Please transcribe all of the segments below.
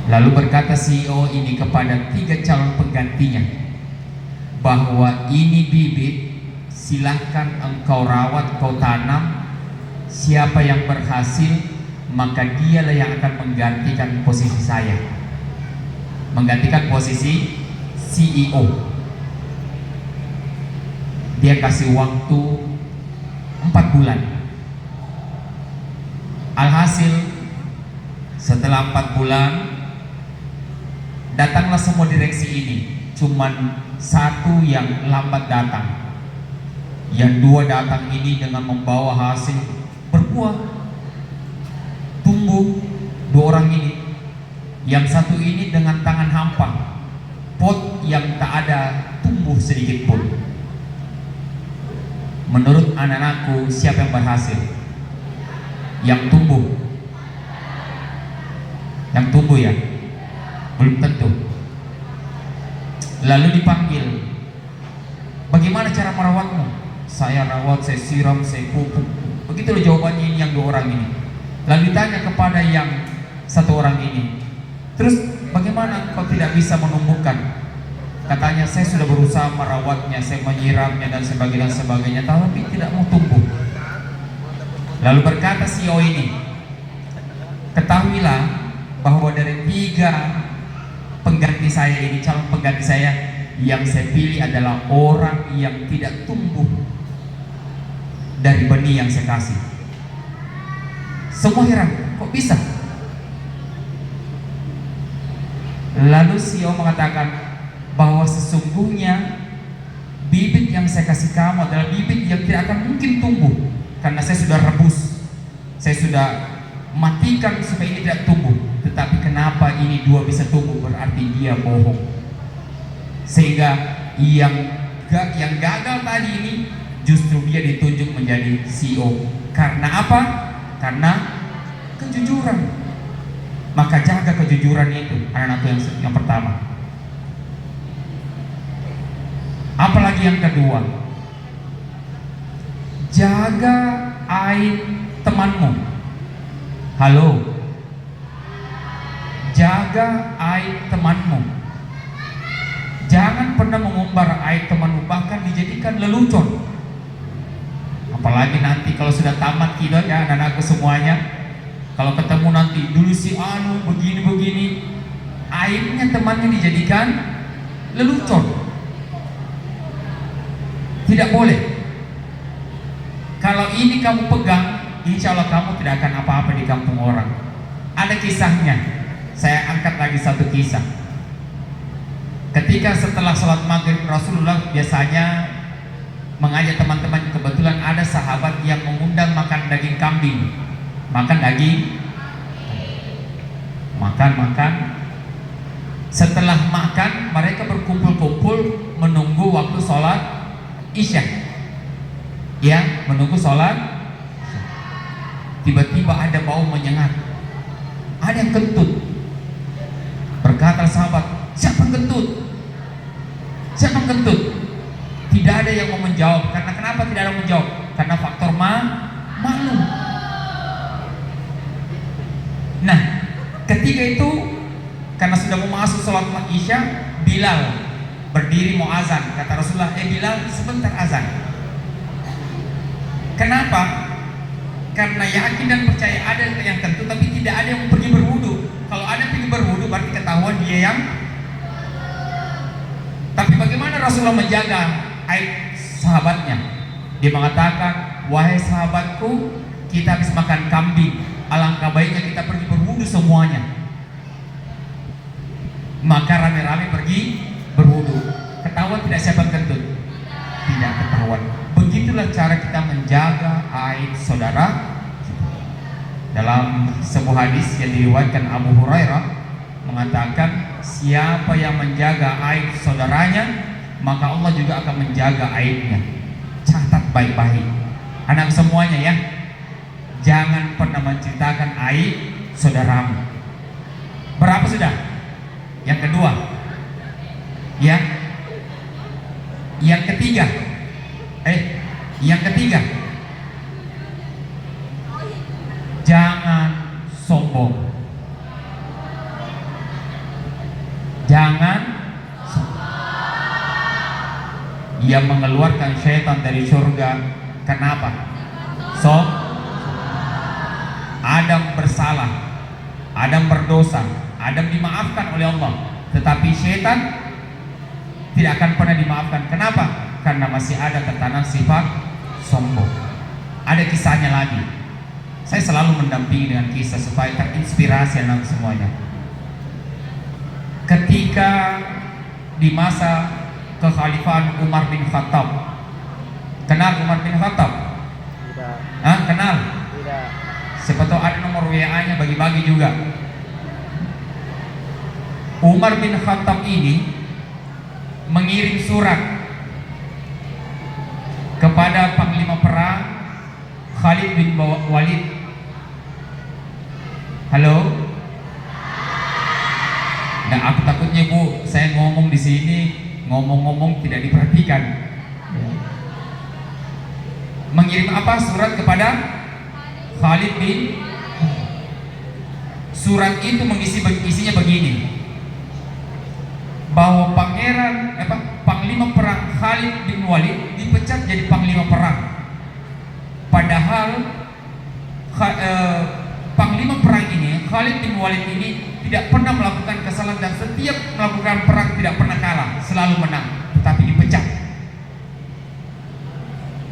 Lalu berkata CEO ini kepada 3 calon penggantinya, bahwa ini bibit, silahkan engkau rawat, kau tanam. Siapa yang berhasil, maka dialah yang akan menggantikan posisi saya, menggantikan posisi CEO. Dia kasih waktu 4 bulan. Alhasil setelah 4 bulan datanglah semua direksi ini. Cuman satu yang lambat datang. Yang 2 datang ini dengan membawa hasil berbuah, tumbuh. 2 orang ini. Yang satu ini dengan tangan hampa, pot yang tak ada tumbuh sedikit pun. Menurut anak-anakku, siapa yang berhasil? Yang tumbuh. Yang tumbuh ya? Belum tentu. Lalu dipanggil, bagaimana cara merawatmu? Saya rawat, saya siram, saya pupuk. Begitulah jawabannya ini yang 2 orang ini. Lalu ditanya kepada yang 1 orang ini, terus bagaimana kau tidak bisa menumbuhkan? Katanya, saya sudah berusaha merawatnya, saya menyiramnya dan sebagainya, tapi tidak mau tumbuh. Lalu berkata CEO ini, ketahuilah bahwa dari 3 pengganti saya ini, calon pengganti saya, yang saya pilih adalah orang yang tidak tumbuh dari benih yang saya kasih. Semua heran, kok bisa? Lalu CEO mengatakan bahwa sesungguhnya bibit yang saya kasih kamu adalah bibit yang tidak akan mungkin tumbuh, karena saya sudah rebus, saya sudah matikan supaya ini tidak tumbuh. Tetapi kenapa ini 2 bisa tumbuh? Berarti dia bohong. Sehingga yang gagal tadi ini justru dia ditunjuk menjadi CEO. Karena apa? Karena kejujuran. Maka jaga kejujuran itu, anak-anakku yang pertama. Apalagi yang kedua, jaga aib temanmu. Halo, jaga aib temanmu. Jangan pernah mengumbar aib temanmu, bahkan dijadikan lelucon. Apalagi nanti kalau sudah tamat kita ya, anak-anakku semuanya, kalau ketemu nanti, dulu si anu begini-begini, aibnya temannya dijadikan lelucon. Tidak boleh. Kalau ini kamu pegang, insya Allah kamu tidak akan apa-apa di kampung orang. Ada kisahnya. Saya angkat lagi 1 kisah. Ketika setelah sholat maghrib, Rasulullah biasanya mengajak teman-teman. Kebetulan ada sahabat yang mengundang makan daging kambing. Makan daging, makan. Setelah makan, mereka berkumpul-kumpul menunggu waktu sholat Isya, ya, menunggu sholat. Tiba-tiba ada bau menyengat, ada yang kentut. Berkata sahabat, siapa yang kentut? Siapa yang kentut? Tidak ada yang mau menjawab. Karena kenapa tidak ada yang menjawab? Karena faktor malu. Nah, ketika itu karena sudah mau masuk sholat Isya, Bilal berdiri mau azan. Kata Rasulullah, Bilal, sebentar azan. Kenapa? Karena yakin dan percaya ada yang kentut, tapi tidak ada yang pergi berwudu. Kalau ada yang pergi berwudu berarti ketahuan dia yang. Tapi bagaimana Rasulullah menjaga aib sahabatnya? Dia mengatakan, wahai sahabatku, kita habis makan kambing, alangkah baiknya kita pergi berwudu semuanya. Maka rame-rame pergi berwudu. Ketahuan tidak siapa kentut? Tidak ketahuan. Begitulah cara kita menjaga aib saudara. Dalam sebuah hadis yang diriwayatkan Abu Hurairah mengatakan, siapa yang menjaga aib saudaranya, maka Allah juga akan menjaga aibnya. Catat baik-baik, anak semuanya ya. Jangan pernah menceritakan aib saudaramu. Berapa sudah? Yang kedua, ya. Yang ketiga, jangan sombong. yang mengeluarkan syaitan dari surga. Kenapa? Adam bersalah, Adam berdosa, Adam dimaafkan oleh Allah, tetapi syaitan tidak akan pernah dimaafkan. Kenapa? Karena masih ada tertanam sifat sombong. Ada kisahnya lagi. Saya selalu mendampingi dengan kisah supaya terinspirasi anak semuanya. Ketika di masa kekhalifahan Umar bin Khattab, kenal Umar bin Khattab? Tidak. Kenal? Tidak. Siapa tahu ada nomor WA-nya, bagi-bagi juga. Umar bin Khattab ini mengirim surat kepada panglima perang Khalid bin Walid. Halo? Nah, aku takutnya Bu, saya ngomong di sini, ngomong-ngomong tidak diperhatikan. Mengirim apa? Surat kepada Khalid bin. Surat itu isinya begini, bahwa panglima perang Khalid bin Walid dipecat jadi panglima perang. Padahal panglima perang ini, Khalid bin Walid ini, tidak pernah melakukan kesalahan dan setiap melakukan perang tidak pernah kalah, selalu menang, tetapi dipecat.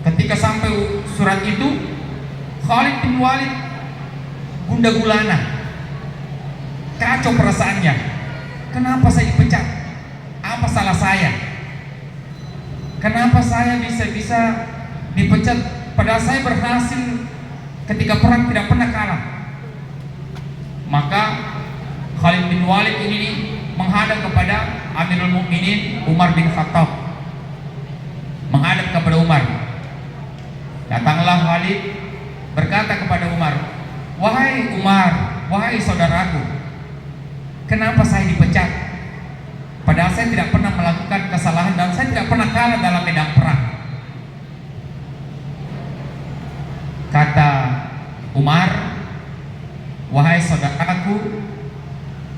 Ketika sampai surat itu, Khalid bin Walid gundah gulana, kacau perasaannya. Kenapa saya dipecat? Apa salah saya? Kenapa saya bisa dipecat? Padahal saya berhasil ketika perang tidak pernah kalah. Maka Khalid bin Walid ini menghadap kepada Amirul Mukminin Umar bin Khattab, menghadap kepada Umar. Datanglah Khalid berkata kepada Umar, "Wahai Umar, wahai saudaraku, kenapa saya dipecat? Padahal saya tidak pernah melakukan kesalahan dan saya tidak pernah kalah dalam medan perang." Kata Umar, "Wahai saudaraku,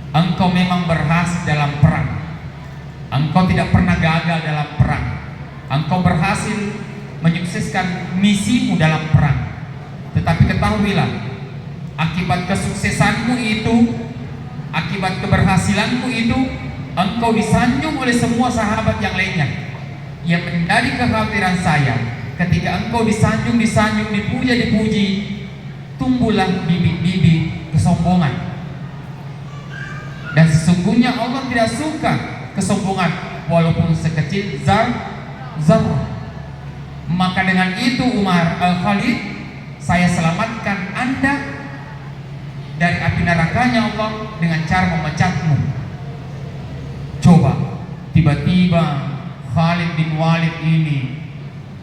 engkau memang berhasil dalam perang. Engkau tidak pernah gagal dalam perang. Engkau berhasil menyukseskan misimu dalam perang. Tetapi ketahuilah, akibat kesuksesanmu itu, akibat keberhasilanmu itu, engkau disanjung oleh semua sahabat yang lainnya. Yang menjadi kekhawatiran saya, ketika engkau disanjung, dipuji, tumbuhlah bibit-bibit kesombongan. Dan sesungguhnya Allah tidak suka kesombongan walaupun sekecil zarrah. Maka dengan itu Khalid, saya selamatkan Anda dari api nerakanya Allah dengan cara memecatmu." Coba, tiba-tiba Khalid bin Walid ini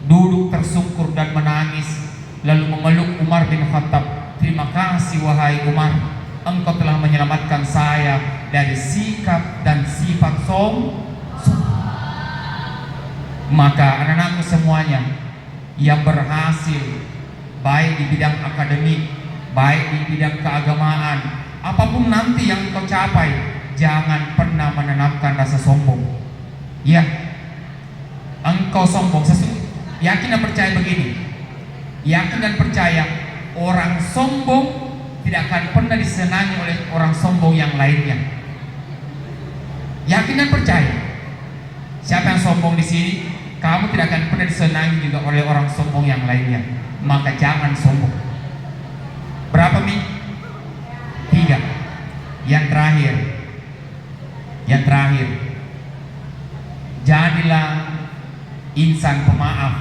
duduk tersungkur dan menangis, lalu memeluk Umar bin Khattab. "Terima kasih wahai Umar, engkau telah menyelamatkan saya dari sikap dan sifat sombong." Maka anak-anakku semuanya yang berhasil baik di bidang akademik, baik di bidang keagamaan, apapun nanti yang kau capai, jangan pernah menanamkan rasa sombong. Ya, engkau sombong, yakin dan percaya begini, yakin dan percaya orang sombong tidak akan pernah disenangi oleh orang sombong yang lainnya. Yakin dan percaya. Siapa yang sombong di sini, kamu tidak akan pernah disenangi juga oleh orang sombong yang lainnya. Maka jangan sombong. Berapa Mi? 3. Yang terakhir, jadilah insan pemaaf.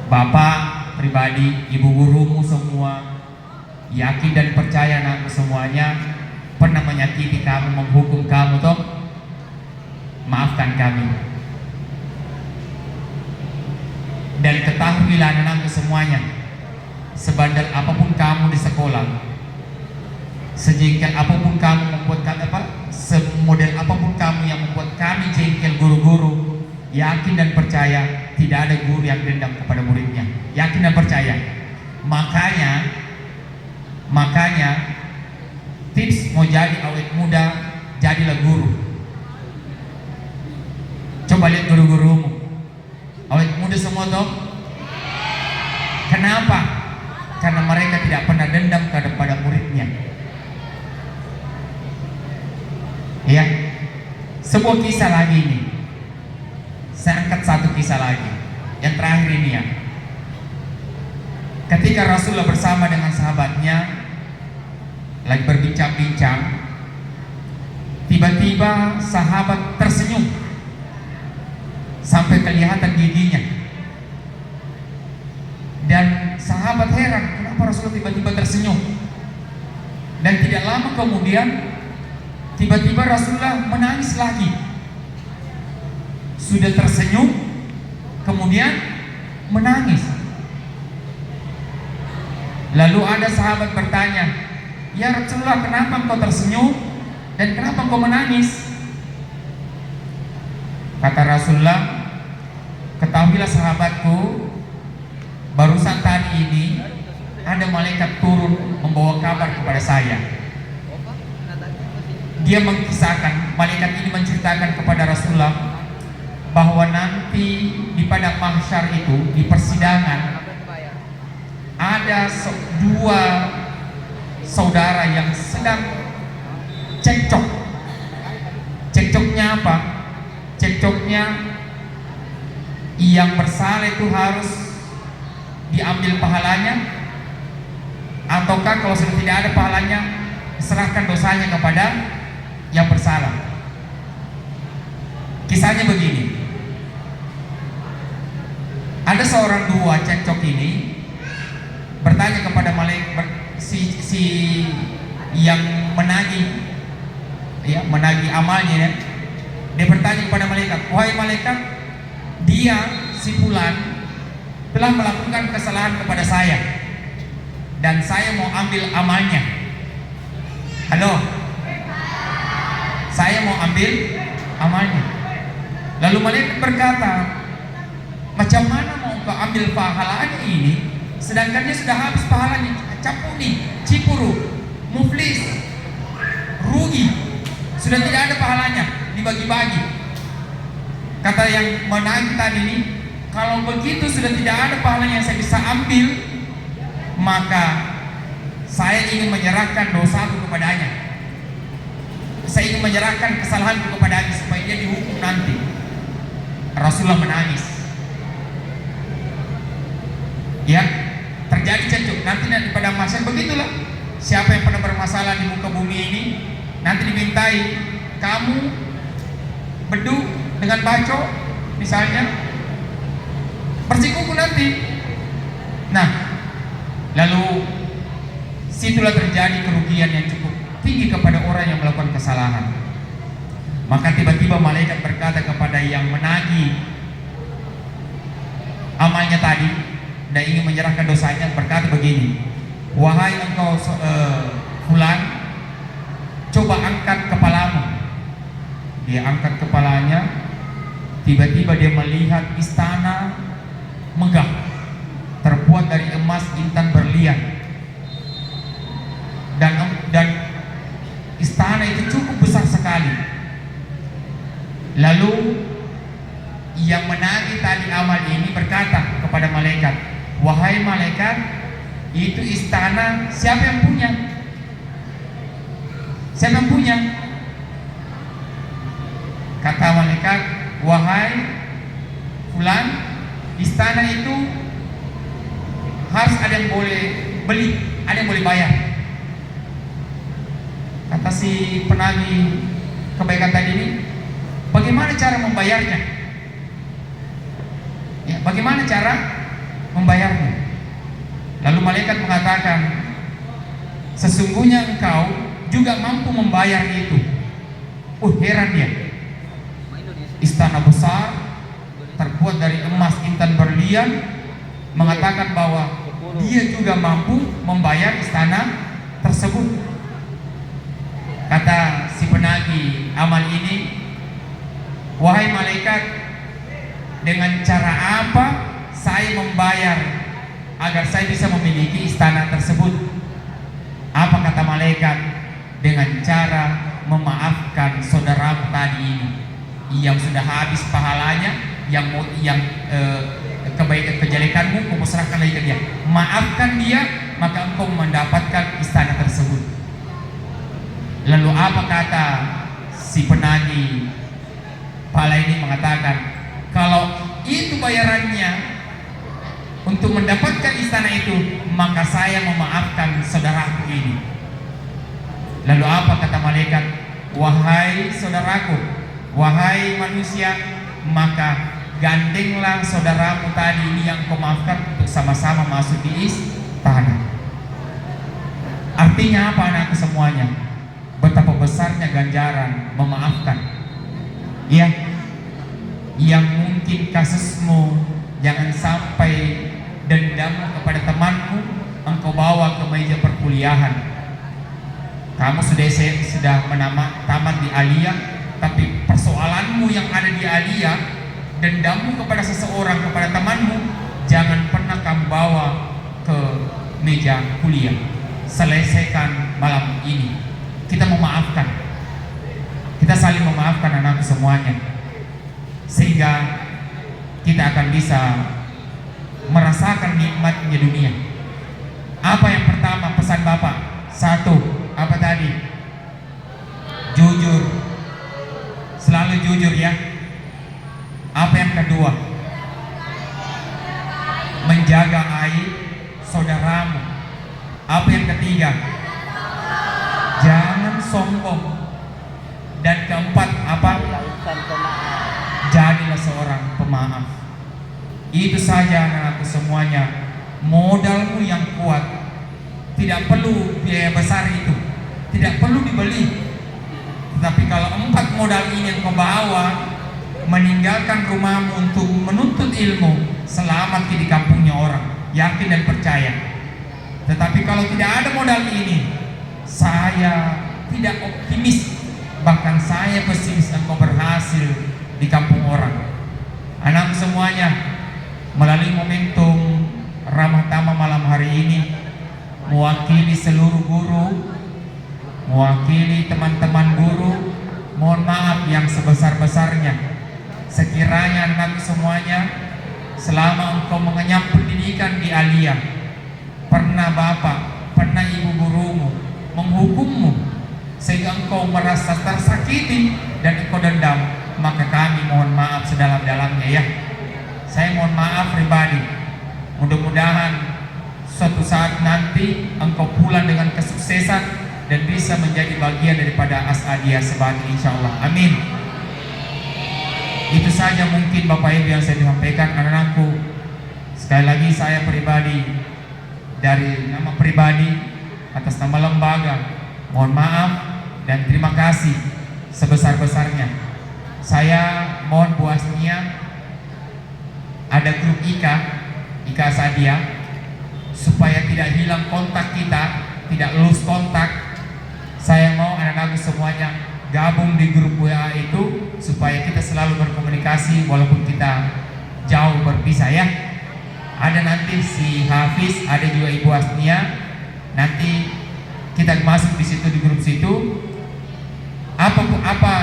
Bapak pribadi, ibu gurumu semua, yakin dan percaya anakku semuanya pernah menyakiti kamu, menghukum kamu, toh maafkan kami. Dan ketahuilah anak-anakku semuanya, sebandel apapun kamu di sekolah, sejengkel apapun kamu membuat semodel apapun kamu yang membuat kami jengkel guru-guru, yakin dan percaya tidak ada guru yang dendam kepada muridnya. Yakin dan percaya. Makanya tips mau jadi awet muda, jadilah guru. Coba Coba lihat guru-gurumu, awet muda semua toh. Kenapa? Karena mereka tidak pernah dendam kepada muridnya. Ya, sebuah kisah lagi ini. Saya angkat satu kisah lagi, yang terakhir ini ya. Ketika Rasulullah bersama dengan sahabatnya lagi berbincang-bincang, tiba-tiba sahabat tersenyum sampai kelihatan giginya. Dan sahabat heran, kenapa Rasulullah tiba-tiba tersenyum? Dan tidak lama kemudian tiba-tiba Rasulullah menangis lagi. Sudah tersenyum, kemudian menangis. Lalu ada sahabat bertanya, "Ya Rasulullah, kenapa engkau tersenyum dan kenapa engkau menangis?" Kata Rasulullah, "Ketahuilah sahabatku, barusan tadi ini ada malaikat turun membawa kabar kepada saya. Dia mengisahkan, malaikat ini menceritakan kepada Rasulullah bahwa nanti di padang mahsyar itu, di persidangan, ada dua saudara yang sedang cekcok. Cekcoknya apa? Cekcoknya yang bersalah itu harus diambil pahalanya, ataukah kalau sudah tidak ada pahalanya serahkan dosanya kepada yang bersalah. Kisahnya begini, ada seorang dua cekcok ini bertanya kepada malaikat, si yang menagih amalnya ya. Dia bertanya kepada malaikat, "Wahai malaikat, dia si fulan telah melakukan kesalahan kepada saya dan saya mau ambil amalnya." Halo, saya mau ambil amalnya. Lalu malaikat berkata, "Macam mana mau kau ambil pahalanya ini, sedangkan dia sudah habis pahalanya, capuni, cipuru, muflis, rugi, sudah tidak ada pahalanya, dibagi-bagi." Kata yang menagih tadi ini, "Kalau begitu sudah tidak ada pahalanya yang saya bisa ambil, maka saya ingin menyerahkan dosaku kepadanya. Saya ingin menyerahkan kesalahanku kepadanya supaya dia dihukum nanti." Rasulullah menangis. Ya, terjadi cekcok. Nanti di padang mahsyar begitulah. Siapa yang pernah bermasalah di muka bumi ini, nanti dimintai, "Kamu beduk dengan bacok misalnya, bersikuku nanti." Nah, lalu situlah terjadi kerugian yang cukup tinggi kepada orang yang melakukan kesalahan. Maka tiba-tiba malaikat berkata kepada yang menagih amalnya tadi dan ingin menyerahkan dosanya, berkata begini, "Wahai engkau fulan, coba angkat kepalamu." Dia angkat kepalanya, tiba-tiba dia melihat istana megah terbuat dari emas intan berlian, dan istana itu cukup besar sekali. Lalu yang menagih tadi amal ini berkata kepada malaikat, "Wahai malaikat, itu istana siapa yang punya? Siapa yang punya?" Kata malaikat, "Wahai fulan, istana itu harus ada yang boleh beli, ada yang boleh bayar." Kata si penagih kebaikan tadi ini, "Bagaimana cara membayarnya? Ya, bagaimana cara membayarnya?" Lalu malaikat mengatakan, "Sesungguhnya engkau juga mampu membayar itu." Heran dia. Istana besar terbuat dari emas intan berlian, mengatakan bahwa dia juga mampu membayar istana tersebut. Kata si penagih amal ini, "Wahai malaikat, dengan cara apa saya membayar agar saya bisa memiliki istana tersebut?" Apa kata malaikat? "Dengan cara memaafkan saudaramu tadi ini." yang sudah habis pahalanya, yang kebaikan kejelekanmu kamu serahkan lagi ke dia. Maafkan dia, maka engkau mendapatkan istana tersebut. Lalu apa kata si penagih pala ini? Mengatakan, kalau itu bayarannya untuk mendapatkan istana itu, maka saya memaafkan saudaraku ini. Lalu apa kata malaikat? Wahai saudaraku, wahai manusia, maka gandenglah saudaramu tadi ini yang kau maafkan untuk sama-sama masuk di istana. Artinya apa anakku semuanya? Betapa besarnya ganjaran memaafkan. Ya, yang mungkin kasusmu, jangan sampai dendam kepada temanmu engkau bawa ke meja perkuliahan. Kamu sudah tamat di aliyah, tapi persoalanmu yang ada di aliyah, dendammu kepada seseorang, kepada temanmu, jangan pernah kamu bawa ke meja kuliah. Selesaikan malam ini. Kita memaafkan, kita saling memaafkan anakku semuanya, sehingga kita akan bisa merasakan nikmatnya dunia. Apa yang pertama pesan Bapak? Satu, apa tadi? Jujur, selalu jujur ya. Apa yang kedua? Menjaga aib saudaramu. Apa yang ketiga? Jangan sombong. Dan keempat apa? Jadilah seorang pemaaf. Itu saja anak-anakku semuanya. Modalmu yang kuat. Tidak perlu biaya besar itu, tidak perlu dibeli. Tetapi kalau 4 modal ini yang kau bawa, meninggalkan rumahmu untuk menuntut ilmu, selamat di kampungnya orang, yakin dan percaya. Tetapi kalau tidak ada modal ini, saya tidak optimis, bahkan saya pesimis engkau berhasil di kampung orang. Anak semuanya, melalui momentum Ramah Tamah malam hari ini, mewakili seluruh guru, mewakili teman-teman guru, mohon maaf yang sebesar-besarnya. Sekiranya anak semuanya, selama engkau mengenyam pendidikan di aliyah, pernah bapak, pernah ibu gurumu menghukummu sehingga engkau merasa tersakiti dan engkau dendam, maka kami mohon maaf sedalam-dalamnya ya. Saya mohon maaf pribadi. Mudah-mudahan suatu saat nanti engkau pulang dengan kesuksesan dan bisa menjadi bagian daripada As'adiyah Sebatik, insyaallah. Amin. Itu saja mungkin Bapak Ibu yang saya sampaikan anak-anakku. Sekali lagi saya pribadi, dari nama pribadi atas nama lembaga, mohon maaf dan terima kasih sebesar-besarnya. Saya mohon Bu Asnia, ada grup IKA As'adiyah, supaya tidak hilang kontak kita, tidak lulus kontak. Saya mau anak-anak semuanya gabung di grup WA itu, supaya kita selalu berkomunikasi walaupun kita jauh berpisah ya. Ada nanti si Hafiz, ada juga Ibu Asnia. Nanti kita masuk di situ, di grup situ. Apa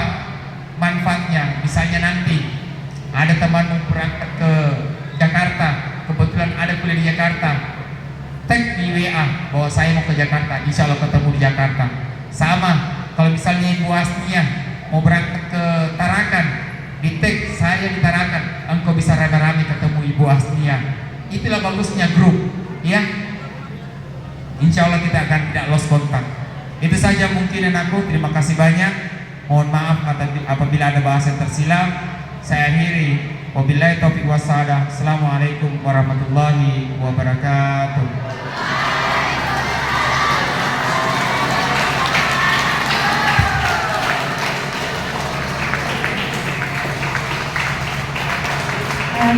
manfaatnya? Misalnya nanti ada teman berangkat ke Jakarta, kebetulan ada kuliah di Jakarta, tag di WA bahwa saya mau ke Jakarta, insya Allah ketemu di Jakarta. Sama kalau misalnya Ibu Asnia mau berangkat ke Tarakan, di tag saya di Tarakan, engkau bisa rame-rame ketemu Ibu Asnia. Itulah bagusnya grup ya. Insya Allah kita akan tidak lost kontak. Itu saja mungkin anakku, terima kasih banyak. Mohon maaf apabila ada bahasa yang tersilap. Saya akhiri. Wabillahi taufiq wassalam. Assalamualaikum warahmatullahi wabarakatuh.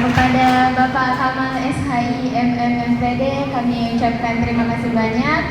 Kepada Bapak Kamal SHI MMMPD kami ucapkan terima kasih banyak.